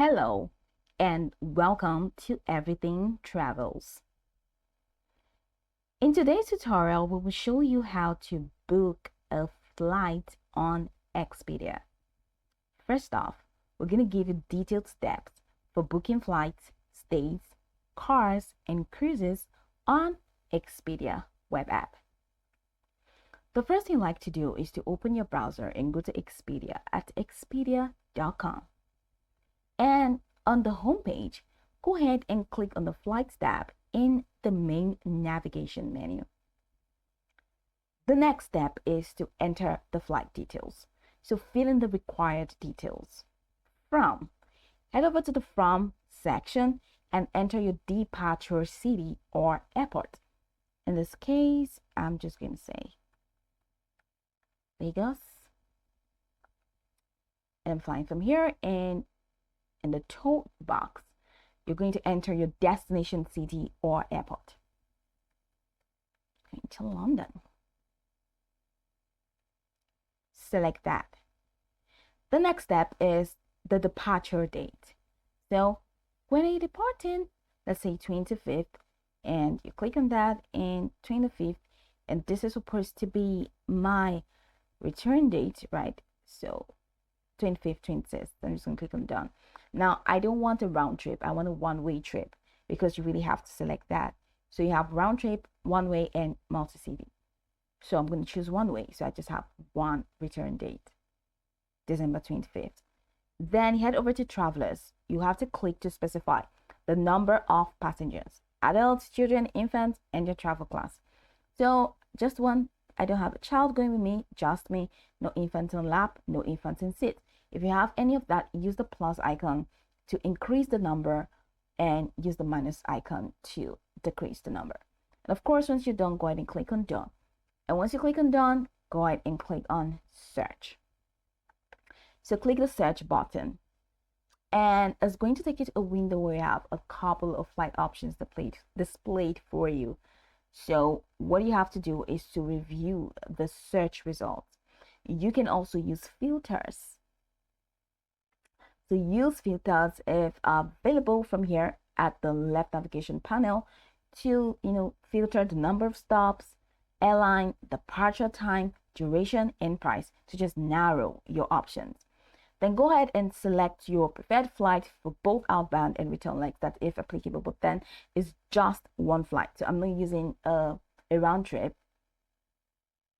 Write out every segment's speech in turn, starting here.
Hello and welcome to Everything Travels. In today's tutorial, we will show you how to book a flight on Expedia. First off, we're going to give you detailed steps for booking flights, stays, cars, and cruises on Expedia web app. The first thing you like to do is to open your browser and go to Expedia at expedia.com. And on the home page, go ahead and click on the Flights tab in the main navigation menu. The next step is to enter the flight details. So fill in the required details. Head over to the From section and enter your departure city or airport. In this case, I'm just going to say Vegas. And I'm flying from here, and in the tote box, you're going to enter your destination city or airport. Going to London. Select that. The next step is the departure date. So when are you departing? Let's say 25th, and you click on that in 25th, and this is supposed to be my return date, right? So 25th, 26th. I'm just going to click on done. Now, I don't want a round trip. I want a one-way trip because you really have to select that. So you have round trip, one-way, and multi-city. So I'm going to choose one-way. So I just have one return date, December 25th. Then head over to Travelz. You have to click to specify the number of passengers, adults, children, infants, and your travel class. So just one. I don't have a child going with me, just me. No infants on lap, no infants in seat. If you have any of that, use the plus icon to increase the number and use the minus icon to decrease the number. And of course, once you're done, go ahead and click on done. And once you click on done, go ahead and click on search. So click the search button, and it's going to take you to a window where you have a couple of flight options displayed for you. So what you have to do is to review the search results. You can also use filters. So use filters if available from here at the left navigation panel to filter the number of stops, airline, departure time, duration, and price to just narrow your options. Then go ahead and select your preferred flight for both outbound and return legs, that if applicable, but then it's just one flight. So I'm not using a round trip,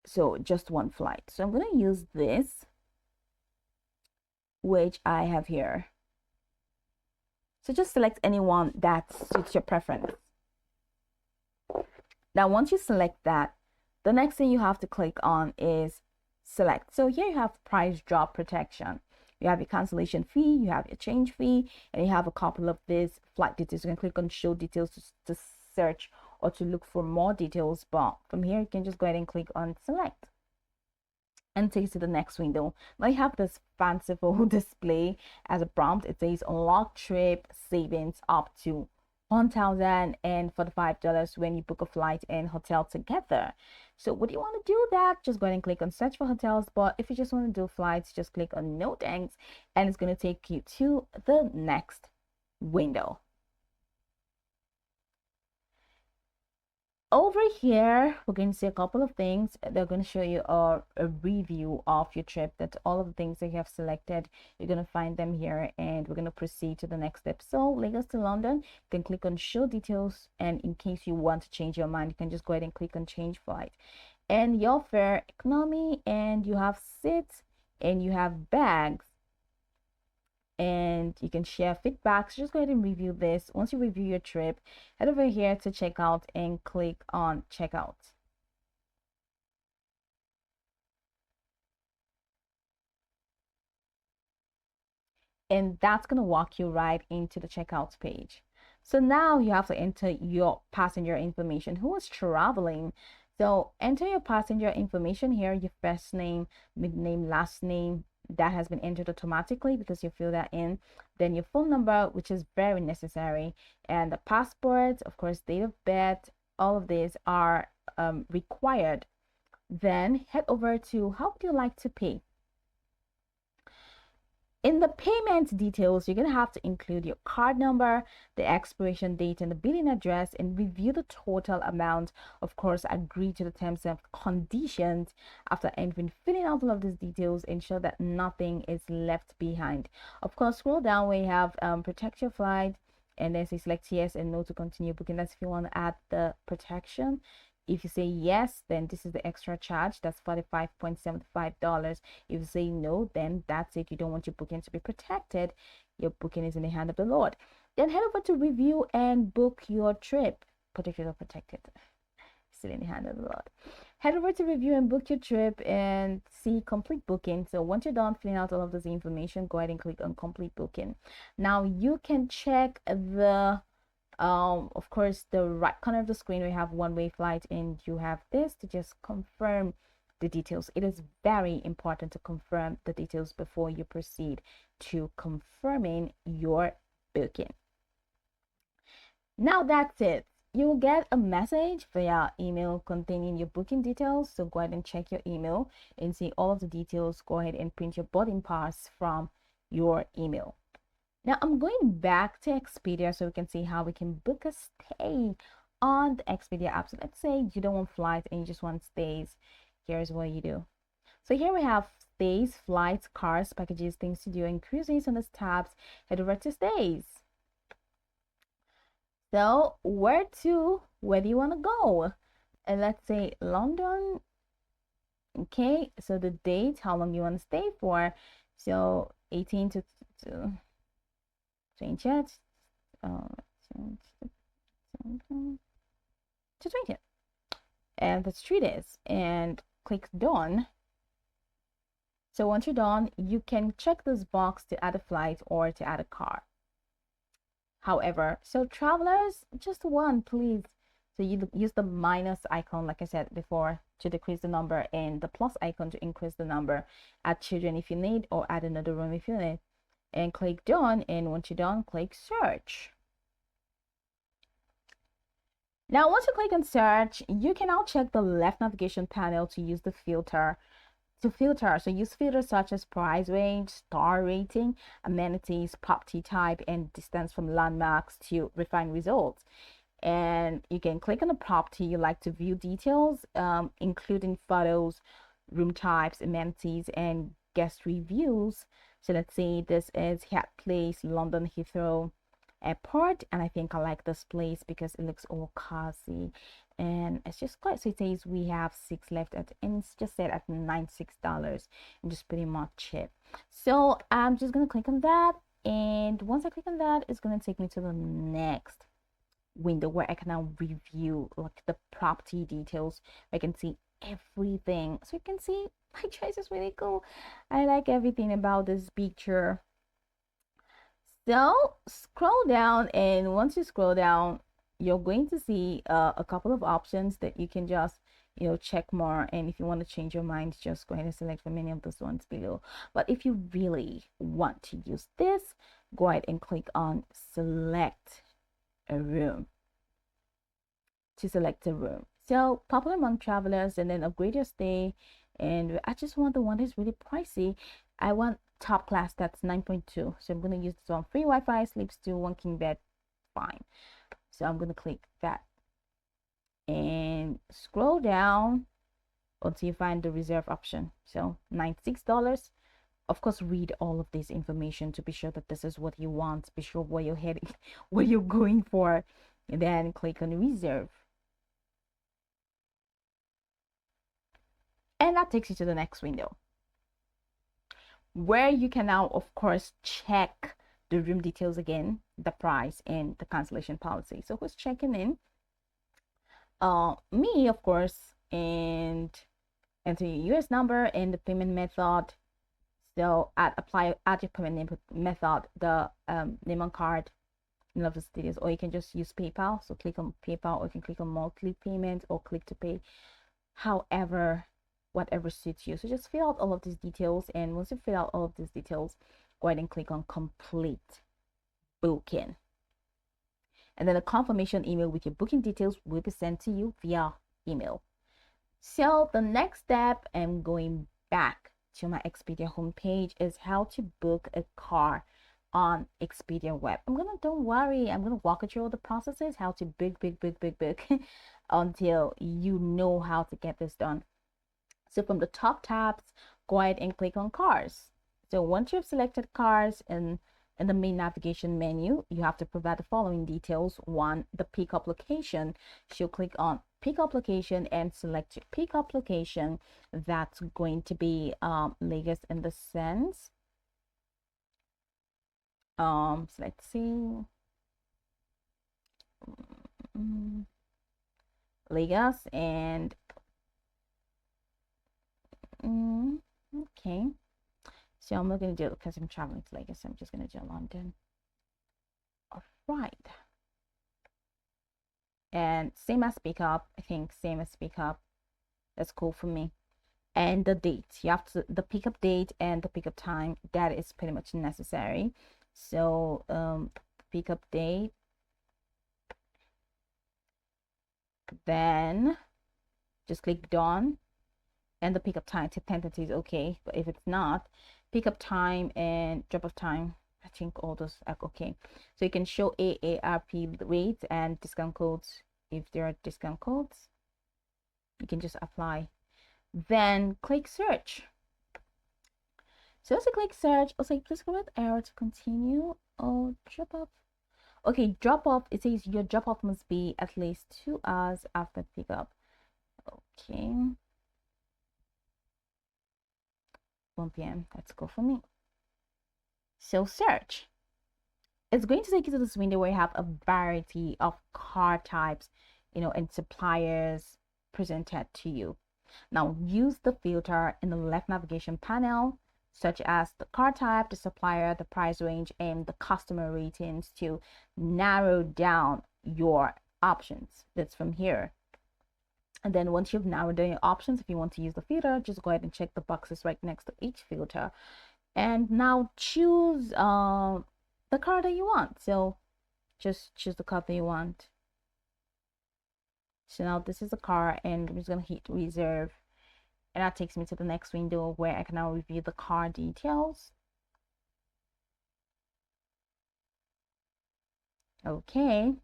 so just one flight. So I'm going to use this, which I have here. So just select anyone that suits your preference. Now, once you select that, the next thing you have to click on is select. So here you have price drop protection. You have your cancellation fee, you have your change fee, and you have a couple of these flight details. You can click on show details to search or to look for more details. But from here, you can just go ahead and click on select and take you to the next window. Now you have this fanciful display as a prompt. It says unlock trip savings up to $1,045 when you book a flight and hotel together. So what do you want to do that? Just go ahead and click on search for hotels. But if you just want to do flights, just click on no thanks, and it's going to take you to the next window. Over here, we're going to see a couple of things. They're going to show you a review of your trip. That's all of the things that you have selected. You're going to find them here, and we're going to proceed to the next step. So Lagos to London, you can click on show details, and in case you want to change your mind, you can just go ahead and click on change flight. And your fare economy, and you have seats, and you have bags, and you can share feedback. So just go ahead and review this. Once you review your trip, head over here to checkout and click on checkout. And that's going to walk you right into the checkout page. So now you have to enter your passenger information, who is traveling. So enter your passenger information here, your first name, middle name, last name. That has been entered automatically because you fill that in. Then your phone number, which is very necessary, and the passport, of course, date of birth. All of these are required. Then head over to how would you like to pay. In the payment details, you're going to have to include your card number, the expiration date, and the billing address, and review the total amount. Of course, agree to the terms and conditions. After entering, filling out all of these details, ensure that nothing is left behind. Of course, scroll down where you have protect your flight, and then say select yes and no to continue booking. That's if you want to add the protection. If you say yes, then this is the extra charge. That's $45.75. If you say no, then that's it. You don't want your booking to be protected. Your booking is in the hand of the Lord. Then head over to review and book your trip. Protected or protected? Still in the hand of the Lord. Head over to review and book your trip and see complete booking. So once you're done filling out all of this information, go ahead and click on complete booking. Now you can check the of course, the right corner of the screen, we have one-way flight, and you have this to just confirm the details. It is very important to confirm the details before you proceed to confirming your booking. Now that's it. You will get a message via email containing your booking details. So go ahead and check your email and see all of the details. Go ahead and print your boarding pass from your email. Now I'm going back to Expedia so we can see how we can book a stay on the Expedia app. So let's say you don't want flights and you just want stays. Here's what you do. So here we have stays, flights, cars, packages, things to do, and cruises on this tabs. Head over to stays. So where do you want to go? And let's say London. Okay, so the date, how long you want to stay for. So 18 to change it to 20, and that's 3 days, and click done. So once you're done, you can check this box to add a flight or to add a car. However, so travelers, just one, please. So you use the minus icon, like I said before, to decrease the number, and the plus icon to increase the number. Add children if you need, or add another room if you need, and click done. And once you're done, click search. Now once you click on search, you can now check the left navigation panel to use the filter. So use filters such as price range, star rating, amenities, property type, and distance from landmarks to refine results. And you can click on the property you like to view details, including photos, room types, amenities, and guest reviews. So let's say this is Hyatt Place, London Heathrow Airport, and I think I like this place because it looks all cozy and it's just quite. So it says we have 6 left at, and it's just set at $96, and just pretty much cheap. So I'm just gonna click on that, and once I click on that, it's gonna take me to the next window where I can now review like the property details. I can see everything, so you can see my choice is really cool. I like everything about this picture. So scroll down, and once you scroll down, you're going to see a couple of options that you can just check more, and if you want to change your mind, just go ahead and select from any of those ones below. But if you really want to use this, go ahead and click on select a room to select a room. So popular among travelers, and then upgrade your stay. And I just want the one that's really pricey. I want top class, that's 9.2. So I'm going to use this one. Free Wi-Fi, sleeps 2, 1 king bed, fine. So I'm going to click that and scroll down until you find the reserve option. So $96. Of course, read all of this information to be sure that this is what you want. Be sure where you're heading, where you're going for, and then click on reserve. And that takes you to the next window, where you can now, of course, check the room details again, the price, and the cancellation policy. So who's checking in? Me, of course, and enter your US number and the payment method. So add your payment method, the name on card, and of the details, or you can just use PayPal. So click on PayPal, or you can click on monthly payment, or click to pay, however, whatever suits you. So just fill out all of these details, and once you fill out all of these details, go ahead and click on complete booking, and then a confirmation email with your booking details will be sent to you via email. So the next step, I'm going back to my Expedia homepage is how to book a car on Expedia web. Don't worry, I'm gonna walk you through all the processes, how to book until you know how to get this done. So from the top tabs, go ahead and click on cars. So once you've selected cars in the main navigation menu, you have to provide the following details. One, the pickup location. So click on pickup location and select your pickup location. That's going to be Lagos in the sense. So let's see. Lagos and okay. So I'm not going to do it because I'm traveling to Lagos. I'm just going to do London. All right. And same as pickup. I think same as pickup. That's cool for me. And the date. You have to, the pickup date and the pickup time. That is pretty much necessary. So pickup date. Then just click done. And the pickup time to tentative is okay. But if it's not, pickup time and drop off time, I think all those are okay. So you can show AARP rates and discount codes. If there are discount codes, you can just apply. Then click search. So as you click search, I'll say please correct error to continue. Oh, drop off. Okay, drop off. It says your drop off must be at least 2 hours after pickup. Okay. 1 p.m. That's cool for me. So search. It's going to take you to this window where you have a variety of car types, and suppliers presented to you. Now use the filter in the left navigation panel, such as the car type, the supplier, the price range, and the customer ratings to narrow down your options. That's from here. And then once you've narrowed down your options, if you want to use the filter, just go ahead and check the boxes right next to each filter. And now choose the car that you want. So just choose the car that you want. So now this is the car, and I'm just going to hit reserve. And that takes me to the next window where I can now review the car details. Okay.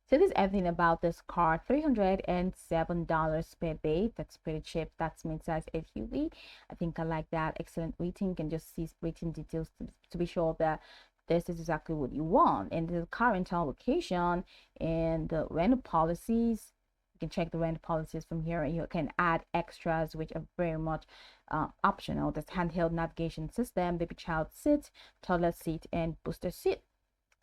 So this is everything about this car. $307 per day. That's pretty cheap. That's mid-size SUV. I think I like that. Excellent rating. You can just see rating details to be sure that this is exactly what you want. And the car rental location and the rental policies. You can check the rental policies from here, and you can add extras which are very much optional. That's handheld navigation system, baby child seat, toddler seat, and booster seat.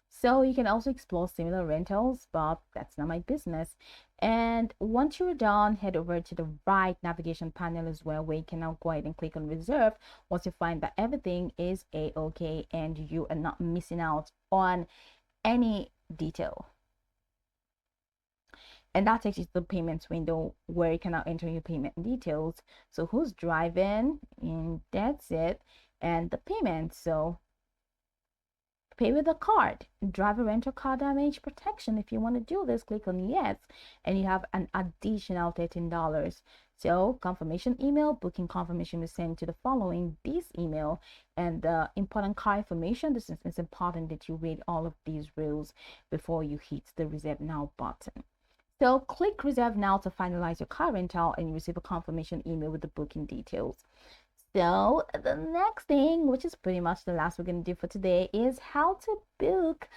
So you can also explore similar rentals, but that's not my business. And once you're done, head over to the right navigation panel as well, where you can now go ahead and click on reserve once you find that everything is a-okay and you are not missing out on any detail. And that takes you to the payments window where you can now enter your payment details. So who's driving, and that's it. And the payment. So pay with a card. Driver rental car damage protection. If you want to do this, click on yes, and you have an additional $13. So confirmation email, booking confirmation is sent to the following this email. And the important car information, this is it's important that you read all of these rules before you hit the reserve now button. So click reserve now to finalize your car rental, and you receive a confirmation email with the booking details. So the next thing, which is pretty much the last we're going to do for today, is how to book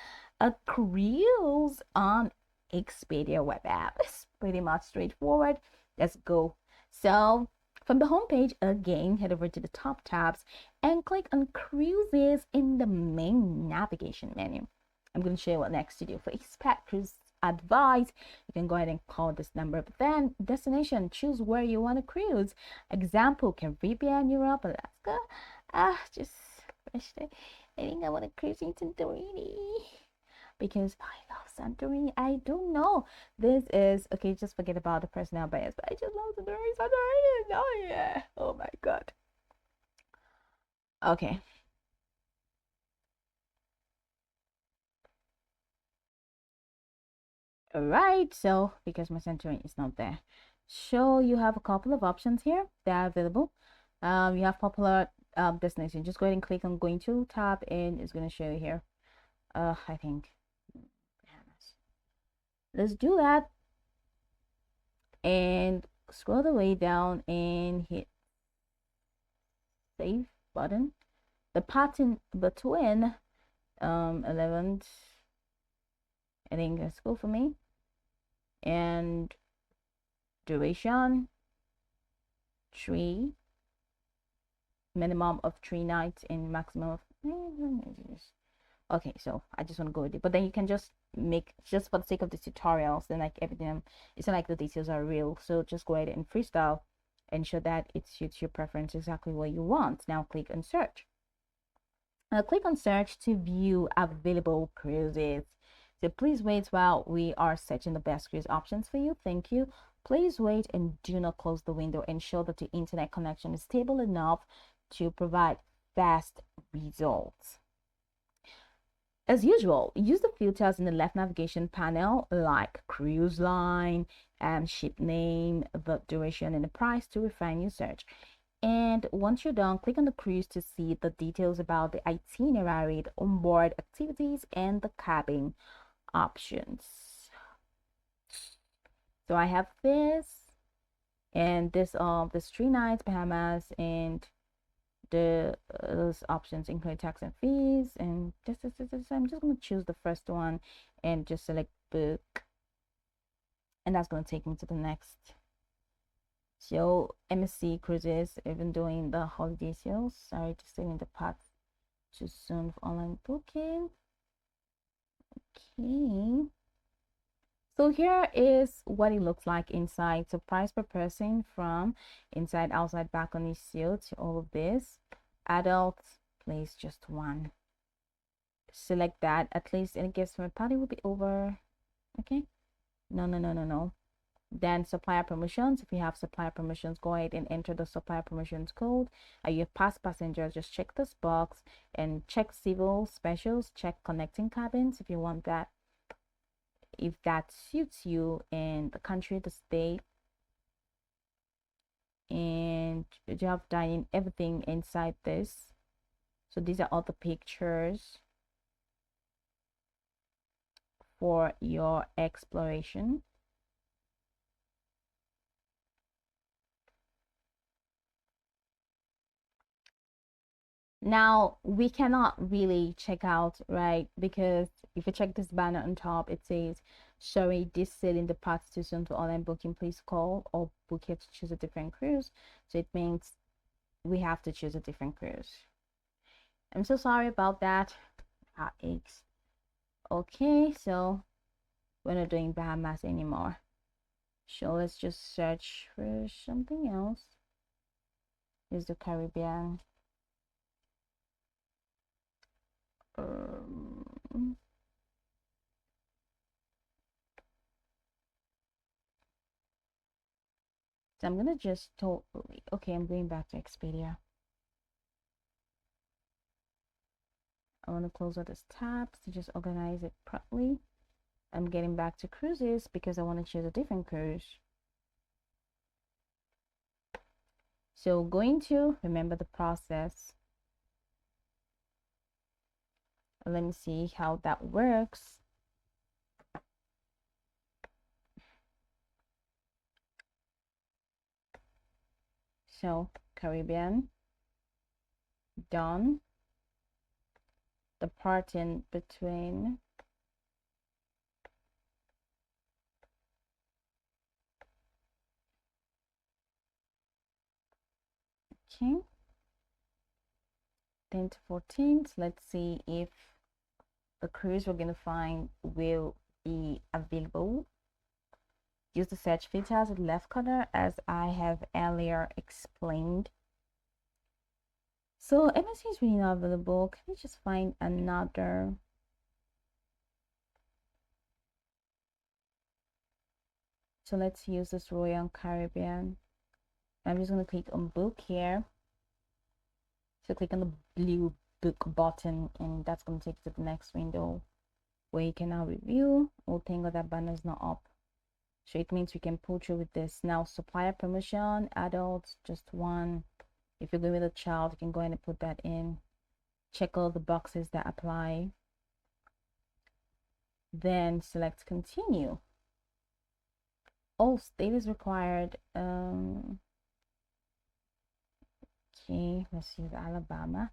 a cruise on Expedia web app. It's pretty much straightforward. Let's go. So from the homepage, again, head over to the top tabs and click on cruises in the main navigation menu. I'm going to show you what next to do. For expert cruise advice, you can go ahead and call this number. But then destination, choose where you want to cruise. Example, Caribbean, Europe, Alaska. Just I think I want to cruise in Santorini because I love Santorini. I don't know, this is okay, just forget about the personal bias, but I just love Santorini. Oh yeah, oh my god. Okay, all right. So because my Santorini is not there, so you have a couple of options here that are available. You have popular destination. Just go ahead and click on going to tab, and it's going to show you here. I think Bahamas. Let's do that, and scroll the way down and hit save button. The pattern between 11th, I think that's cool for me, and duration 3, minimum of 3 nights and maximum of okay. So I just want to go with it, but then you can just make, just for the sake of the tutorials, then like everything, it's not like the details are real, so just go ahead and freestyle, ensure that it suits your preference exactly what you want. Now click on search. Now click on search to view available cruises. So please wait while we are searching the best cruise options for you. Thank you. Please wait and do not close the window. Ensure that your internet connection is stable enough to provide fast results. As usual, use the filters in the left navigation panel like cruise line, ship name, the duration, and the price to refine your search. And once you're done, click on the cruise to see the details about the itinerary, the onboard activities, and the cabin options. So I have this and this 3 nights Bahamas, and the those options include tax and fees, and I'm just going to choose the first one and just select book, and that's going to take me to the next. So MSC Cruises, even doing the holiday sales. Sorry, just setting the path too soon for online booking. Okay, so here is what it looks like inside. So price per person from inside, outside, balcony, seal to all of this. Adults, place just one. Select that. At least any guests from a party will be over. Okay, no. Then supplier promotions. If you have supplier promotions, go ahead and enter the supplier promotions code. Are you a past passenger? Just check this box and check civil specials, check connecting cabins if you want that, if that suits you, and the country, the state, and you have dining, everything inside this. So these are all the pictures for your exploration. Now we cannot really check out, right? Because if you check this banner on top, it says, sorry, this sailing departs too soon for online booking. Please call or book here to choose a different cruise. So it means we have to choose a different cruise. I'm so sorry about that. Aches. Okay, so we're not doing Bahamas anymore. So let's just search for something else. Here's the Caribbean. So I'm gonna just totally, okay, I'm going back to Expedia. I want to close all these tabs to just organize it properly. I'm getting back to cruises because I want to choose a different cruise. So going to remember the process. Let me see how that works. So Caribbean, done. The part in between. Okay. 10 to 14th. Let's see if the cruise we're going to find will be available. Use the search filters at the left corner as I have earlier explained. So MSC is really not available. Can we just find another? So let's use this Royal Caribbean. I'm just going to click on book here. So click on the blue book button, and that's going to take you to the next window where you can now review. Oh, thank God that banner is not up. So it means we can pull through with this. Now supplier promotion, adults, just one. If you're going with a child, you can go ahead and put that in. Check all the boxes that apply. Then select continue. All state is required. Okay, let's use Alabama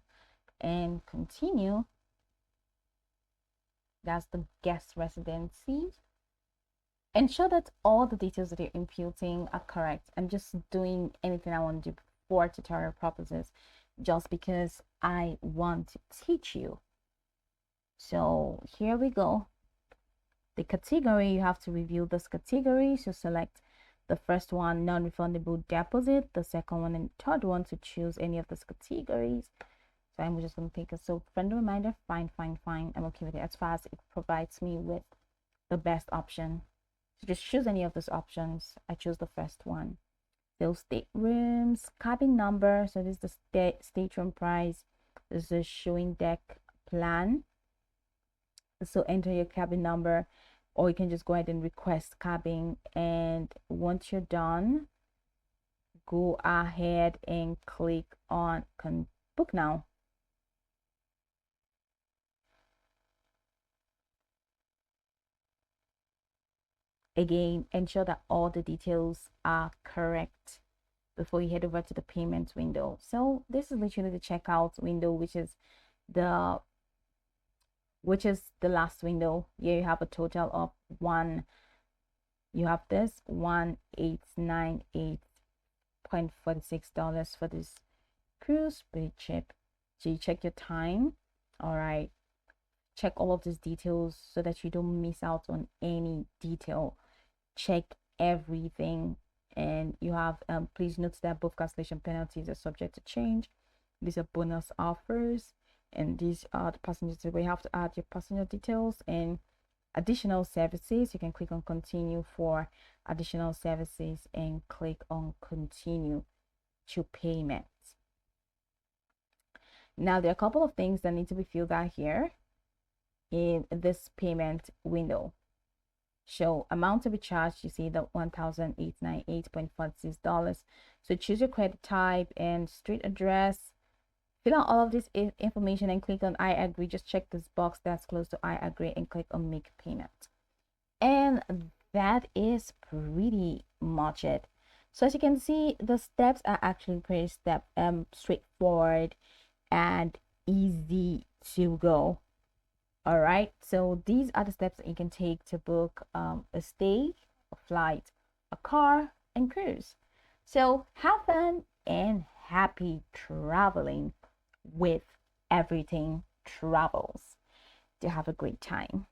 and continue. That's the guest residency. Ensure that all the details that you're inputting are correct. I'm just doing anything I want to do for tutorial purposes, just because I want to teach you. So here we go. The category, you have to review this category. So select the first one, non-refundable deposit, the second one and third one to choose any of these categories. So I'm just going to pick a friendly reminder. Fine. I'm okay with it as far as it provides me with the best option. So just choose any of those options. I choose the first one. Those staterooms, cabin number. So this is the stateroom price. This is the showing deck plan. So enter your cabin number, or you can just go ahead and request cabin. And once you're done, go ahead and click on book now. Again, ensure that all the details are correct before you head over to the payment window. So this is literally the checkout window, which is the last window. Here you have a total of you have this $1898.46 for this cruise. Pretty cheap. So you check your time. All right, check all of these details so that you don't miss out on any detail. Check everything. And you have please note that both cancellation penalties are subject to change. These are bonus offers, and these are the passengers where you have to add your passenger details and additional services. You can click on continue for additional services and click on continue to payment. Now there are a couple of things that need to be filled out here in this payment window. Show amount to be charged. You see the $1,898.46. So choose your credit type and street address. Fill out all of this information and click on I agree. Just check this box that's close to I agree and click on make payment. And that is pretty much it. So as you can see, the steps are actually pretty straightforward and easy to go. All right, so these are the steps that you can take to book a stay, a flight, a car, and cruise. So have fun and happy traveling with Everything Travelz. To have a great time.